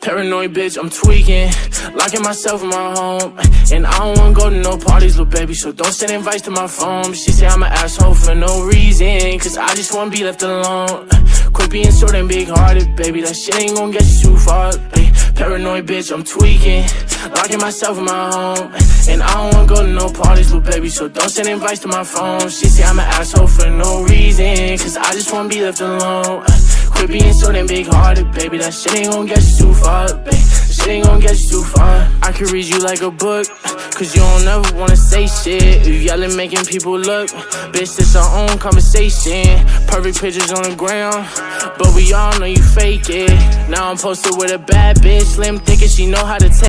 Paranoid bitch, I'm tweaking, locking myself in my home. And I don't wanna go to no parties, little baby, so don't send invites to my phone. She say I'm an asshole for no reason, cause I just wanna be left alone. Quit being so damn big-hearted, baby, that shit ain't gon' get you too far. Paranoid bitch, I'm tweaking, locking myself in my home. And I don't wanna go to no parties, little baby, so don't send invites to my phone. She say I'm an asshole for no reason, cause I just wanna be left alone. Quit being so damn big-hearted, baby, that shit ain't gon' get you too far, baby. That shit ain't gon' get you too far. I could read you like a book, cause you don't ever wanna say shit. You yelling, making people look. Bitch, this our own conversation. Perfect pictures on the ground, but we all know you fake it. Now I'm posted with a bad bitch, slim thick, and she know how to take